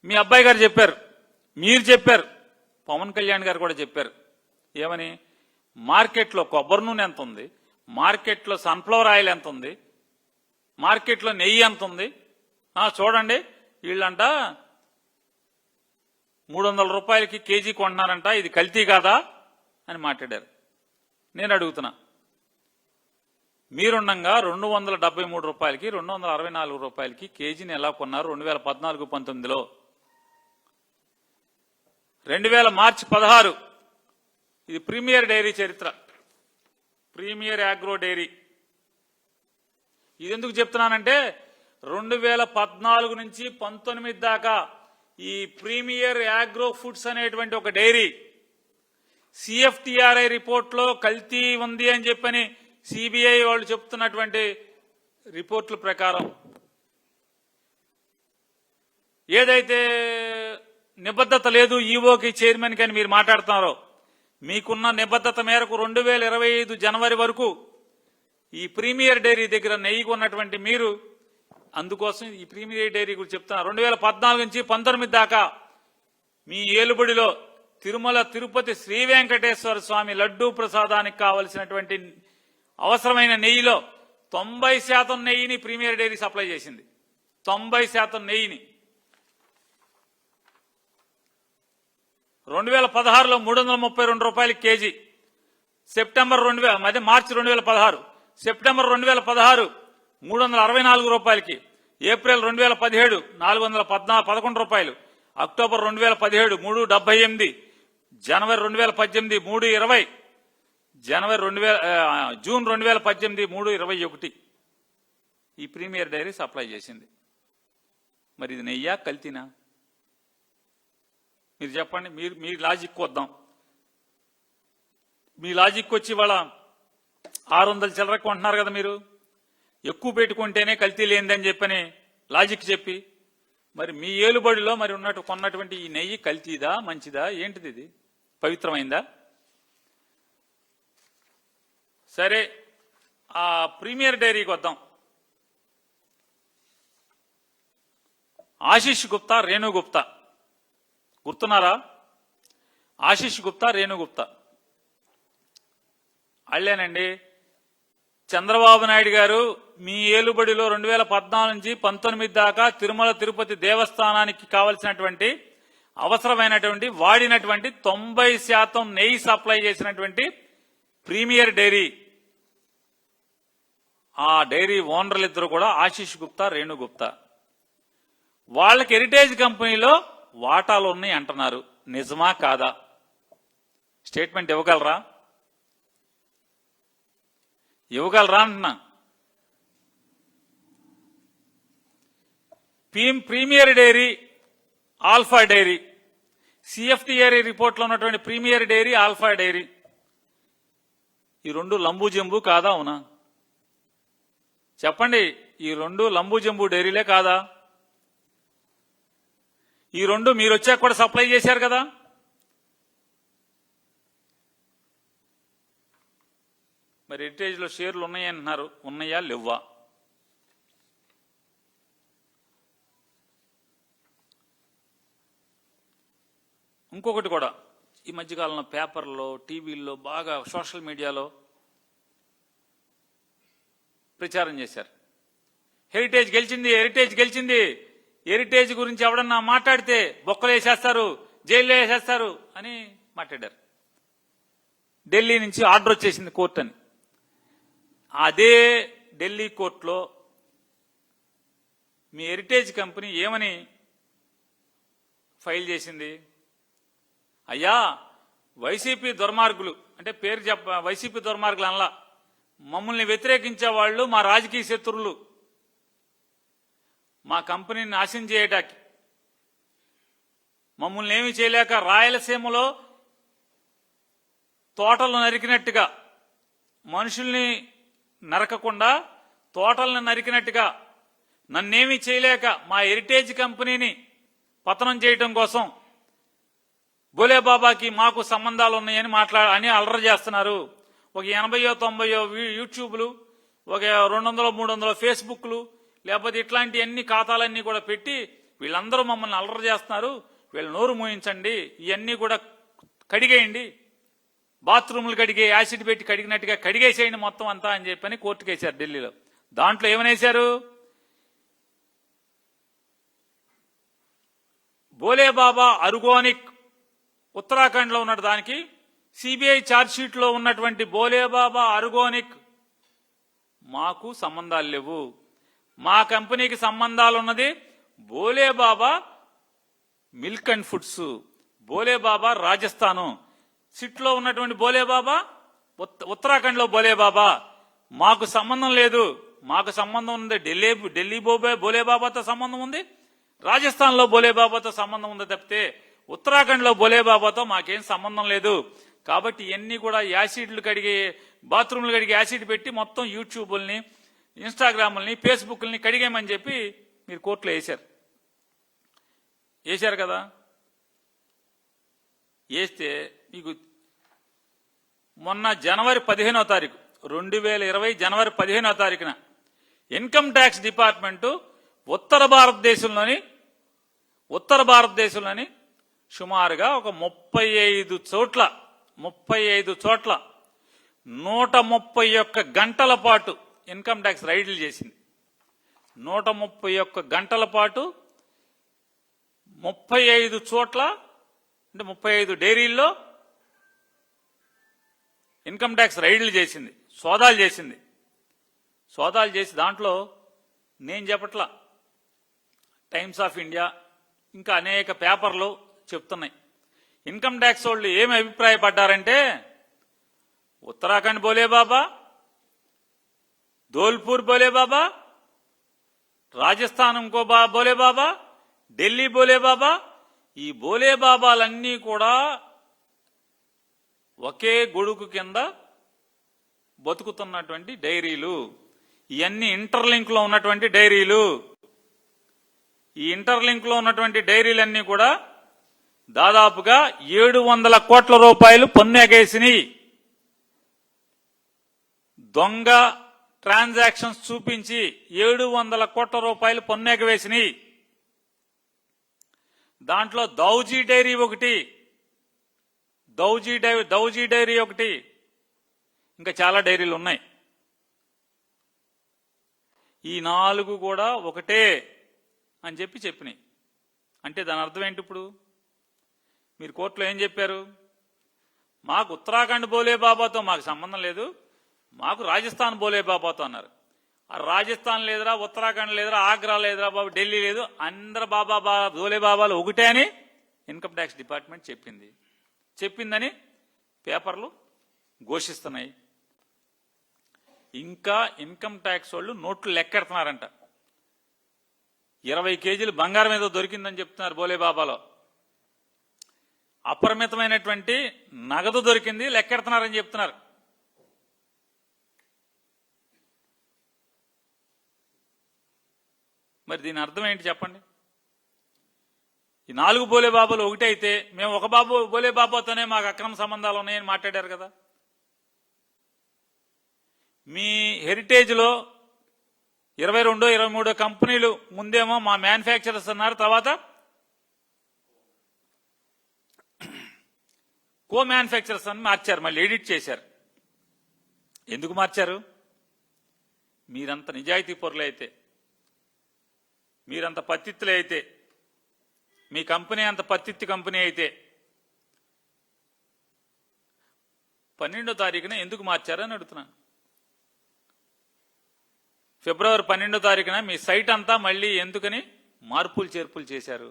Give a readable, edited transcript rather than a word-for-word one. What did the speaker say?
మీ అబ్బాయి గారు చెప్పారు, మీరు చెప్పారు, పవన్ కళ్యాణ్ గారు కూడా చెప్పారు. ఏమని? మార్కెట్లో కొబ్బరి నూనె ఎంత ఉంది, మార్కెట్లో సన్ఫ్లవర్ ఆయిల్ ఎంత ఉంది, మార్కెట్లో నెయ్యి ఎంత ఉంది, చూడండి వీళ్ళంట 300 రూపాయలకి కేజీ కొంటున్నారంట, ఇది కల్తీ కాదా అని మాట్లాడారు. నేను అడుగుతున్నా, మీరుండగా 273 రూపాయలకి 264 రూపాయలకి కేజీని ఎలా కొన్నారు 2014-19లో? 2000 మార్చి 16 ఇది ప్రీమియర్ డైరీ చరిత్ర, ప్రీమియర్ అగ్రో డైరీ. ఇది ఎందుకు చెప్తున్నానంటే 2014 నుంచి 19 దాకా ఈ ప్రీమియర్ అగ్రో ఫుడ్స్ అనేటువంటి ఒక డైరీ సిఎఫ్టిఆర్ఐ రిపోర్ట్లో కల్తీ ఉంది అని చెప్పని సిబిఐ వాళ్ళు చెప్తున్నటువంటి రిపోర్టుల ప్రకారం ఏదైతే నిబద్ధత లేదు ఈవోకి చైర్మన్ కి అని మీరు మాట్లాడుతున్నారో, మీకున్న నిబద్ధత మేరకు 2025 జనవరి వరకు ఈ ప్రీమియర్ డైరీ దగ్గర నెయ్యి ఉన్నటువంటి మీరు, అందుకోసం ఈ ప్రీమియర్ డైరీ గురించి చెప్తున్నా. 2014 నుంచి 19 దాకా మీ ఏలుబడిలో తిరుమల తిరుపతి శ్రీ వెంకటేశ్వర స్వామి లడ్డూ ప్రసాదానికి కావలసినటువంటి అవసరమైన నెయ్యిలో 90% నెయ్యిని ప్రీమియర్ డైరీ సప్లై చేసింది. 90% నెయ్యిని 2016లో 332 రూపాయలకి కేజీ, మార్చి 2016, సెప్టెంబర్ 2016 364 రూపాయలకి, ఏప్రిల్ 2017 411 రూపాయలు, అక్టోబర్ 2017 378, జనవరి 2018 320, జూన్ 2018 321 ఈ ప్రీమియర్ డైరీ సప్లై చేసింది. మరి ఇది నెయ్యా కల్తీనా? మీరు చెప్పండి. మీ లాజిక్ వద్దాం. మీ లాజిక్ వచ్చి వాళ్ళ 600 చిల్లర కొంటున్నారు కదా, మీరు ఎక్కువ పెట్టుకుంటేనే కల్తీ లేనిదని చెప్పని లాజిక్ చెప్పి, మరి మీ ఏలుబడిలో మరి కొన్నటువంటి ఈ నెయ్యి కల్తీదా మంచిదా ఏంటిది? ఇది పవిత్రమైందా? సరే, ఆ ప్రీమియర్ డైరీకి వద్దాం. ఆశీష్ గుప్తా, రేణు గుప్తా గుర్తున్నారా? ఆశీష్ గుప్తా, రేణు గుప్తా అళ్ళేనండి. చంద్రబాబు నాయుడు గారు మీ ఏలుబడిలో 2014 నుంచి 19 దాకా తిరుమల తిరుపతి దేవస్థానానికి కావలసినటువంటి అవసరమైనటువంటి వాడినటువంటి 90% నెయ్యి సప్లై చేసినటువంటి ప్రీమియర్ డైరీ. ఆ డైరీ ఓనర్లు ఇద్దరు కూడా ఆశీష్ గుప్తా, రేణు గుప్తా. వాళ్ళకి హెరిటేజ్ కంపెనీలో వాటాలు ఉన్నాయి అంటున్నారు. నిజమా కాదా? స్టేట్మెంట్ ఇవ్వగలరా? అంటున్నా. Premier dairy, alpha dairy, CFTRI రిపోర్ట్లో ఉన్నటువంటి ప్రీమియర్ డైరీ, ఆల్ఫా డైరీ, ఈ రెండు లంబూ జంబు కాదా? అవునా చెప్పండి. ఈ రెండు లంబూ జంబు డైరీలే కాదా? ఈ రెండు మీరు వచ్చాక కూడా సప్లై చేశారు కదా. మరి హెరిటేజ్లో షేర్లు ఉన్నాయంటున్నారు, ఉన్నాయా లేవా? ఇంకొకటి కూడా ఈ మధ్యకాలంలో పేపర్లో, టీవీల్లో, బాగా సోషల్ మీడియాలో ప్రచారం చేశారు. హెరిటేజ్ గెలిచింది, హెరిటేజ్ గెలిచింది, హెరిటేజ్ గురించి ఎవడన్నా మాట్లాడితే బొక్కలు వేసేస్తారు, జైల్లో వేసేస్తారు అని మాట్లాడారు. ఢిల్లీ నుంచి ఆర్డర్ వచ్చేసింది కోర్టు అని. అదే ఢిల్లీ కోర్టులో మీ హెరిటేజ్ కంపెనీ ఏమని ఫైల్ చేసింది? అయ్యా, వైసీపీ దుర్మార్గులు, అంటే పేరు వైసీపీ దుర్మార్గులు అనలా, మమ్మల్ని వ్యతిరేకించే వాళ్ళు మా రాజకీయ శత్రువులు, మా కంపెనీని నాశనం చేయడానికి మమ్మల్ని ఏమీ చేయలేక రాయలసీమలో తోటలు నరికినట్టుగా, మనుషుల్ని నరకకుండా తోటలను నరికినట్టుగా నన్నేమీ చేయలేక మా హెరిటేజ్ కంపెనీని పతనం చేయడం కోసం భోలేబాబాకి మాకు సంబంధాలు ఉన్నాయని అని అలర చేస్తున్నారు. ఒక 80-90 యూట్యూబ్లు, ఒక 200-300 ఫేస్బుక్లు, లేకపోతే ఇట్లాంటి అన్ని ఖాతాలన్నీ కూడా పెట్టి వీళ్ళందరూ మమ్మల్ని అల్లరి చేస్తున్నారు, వీళ్ళు నోరు మూయించండి, ఇవన్నీ కూడా కడిగేయండి, బాత్రూములు కడిగే యాసిడ్ పెట్టి కడిగినట్టుగా కడిగేసేయండి మొత్తం అంతా అని చెప్పని కోర్టుకు వేశారు ఢిల్లీలో. దాంట్లో ఏమనేశారు, బోలేబాబా ఆర్గానిక్ ఉత్తరాఖండ్ లో ఉన్న దానికి సిబిఐ ఛార్జ్ షీట్ లో ఉన్నటువంటి బోలేబాబా ఆర్గానిక్ మాకు సంబంధాలు లేవు, మా కంపెనీకి సంబంధాలు ఉన్నది Bhole Baba milk and foods, Bhole Baba Rajasthan, SIT లో ఉన్నటువంటి బోలేబాబా ఉత్తరాఖండ్ లో బోలేబాబా, మాకు సంబంధం లేదు. మాకు సంబంధం ఉంది ఢిల్లీ బోలేబాబాతో సంబంధం ఉంది, రాజస్థాన్ లో బోలేబాబాతో సంబంధం ఉంది తప్పితే ఉత్తరాఖండ్ లో బోలేబాబాతో మాకేం సంబంధం లేదు. కాబట్టి ఇవన్నీ కూడా యాసిడ్లు కడిగే బాత్రూమ్లు కడిగే యాసిడ్ పెట్టి మొత్తం యూట్యూబ్ని, ఇన్స్టాగ్రామ్ని, ఫేస్బుక్ని కడిగేమని చెప్పి మీరు కోర్టులో వేశారు కదా. వేస్తే మీకు మొన్న జనవరి 15వ తారీఖు 2020 జనవరి 15వ తారీఖున ఇన్కమ్ ట్యాక్స్ డిపార్ట్మెంటు ఉత్తర భారతదేశంలోని సుమారుగా ఒక 35 చోట్ల 131 గంటల పాటు ఇన్కమ్ ట్యాక్స్ రైడ్లు చేసింది. 131 గంటల పాటు 35 చోట్ల అంటే 35 డైరీల్లో ఇన్కమ్ ట్యాక్స్ రైడ్లు చేసింది, సోదాలు చేసి దాంట్లో నేను చెప్పట్లా, టైమ్స్ ఆఫ్ ఇండియా ఇంకా అనేక పేపర్లు చెప్తున్నాయి. ఇన్కమ్ ట్యాక్స్ వాళ్ళు ఏమి అభిప్రాయపడ్డారంటే ఉత్తరాఖండ్ బోలేబాబా, ధోల్పూర్ బోలేబాబా, రాజస్థాన్ ఇంకో బోలేబాబా, ఢిల్లీ బోలేబాబా, ఈ బోలేబాబాలన్నీ కూడా ఒకే గొడుగు కింద బతుకుతున్నటువంటి డైరీలు, ఇవన్నీ ఇంటర్లింక్ లో ఉన్నటువంటి డైరీలు. ఈ ఇంటర్లింక్ లో ఉన్నటువంటి డైరీలన్నీ కూడా దాదాపుగా 700 కోట్ల రూపాయలు పన్ను ఎగేసినాయి. దొంగ ట్రాన్సాక్షన్స్ చూపించి 700 కోట్ల రూపాయలు పన్ను ఎగవేసినాయి. దాంట్లో దౌజీ డైరీ ఒకటి, ఇంకా చాలా డైరీలు ఉన్నాయి. ఈ 4 కూడా ఒకటే అని చెప్పినాయి. అంటే దాని అర్థం ఏంటి? ఇప్పుడు మీరు కోర్టులో ఏం చెప్పారు? మాకు ఉత్తరాఖండ్ బోలేబాబాతో మాకు సంబంధం లేదు, మాకు రాజస్థాన్ బోలేబాబాతో అన్నారు. ఆ రాజస్థాన్ లేదురా, ఉత్తరాఖండ్ లేదురా, ఆగ్రా లేదురా బాబు, ఢిల్లీ లేదు, అందరు బోలేబాబాలు ఒకటే అని ఇన్కమ్ ట్యాక్స్ డిపార్ట్మెంట్ చెప్పిందని పేపర్లు ఘోషిస్తున్నాయి. ఇంకా ఇన్కమ్ ట్యాక్స్ వాళ్ళు నోట్లు లెక్కెడుతున్నారంట. 20 కేజీలు బంగారం ఏదో దొరికిందని చెప్తున్నారు బోలేబాబాలో, అపరిమితమైనటువంటి నగదు దొరికింది, లెక్కెడుతున్నారని చెప్తున్నారు. మరి దీని అర్థం ఏంటి చెప్పండి? ఈ 4 బోలేబాబాలు ఒకటే అయితే మేము ఒక బోలేబాబాతోనే మాకు అక్రమ సంబంధాలు ఉన్నాయని మాట్లాడారు కదా. మీ హెరిటేజ్లో 22, 23 కంపెనీలు ముందేమో మా మ్యానుఫ్యాక్చరర్స్ అన్నారు, తర్వాత కో మ్యానుఫ్యాక్చరర్స్ అని మార్చారు, మళ్ళీ ఎడిట్ చేశారు. ఎందుకు మార్చారు? మీరంత నిజాయితీ పరులు అయితే, మీరంత పత్తిత్తులు అయితే, మీ కంపెనీ అంత పత్తిత్తి కంపెనీ అయితే 12వ తారీఖున ఎందుకు మార్చారు అని అడుగుతున్నాను. ఫిబ్రవరి 12వ తారీఖున మీ సైట్ అంతా మళ్ళీ ఎందుకని మార్పులు చేర్పులు చేశారు?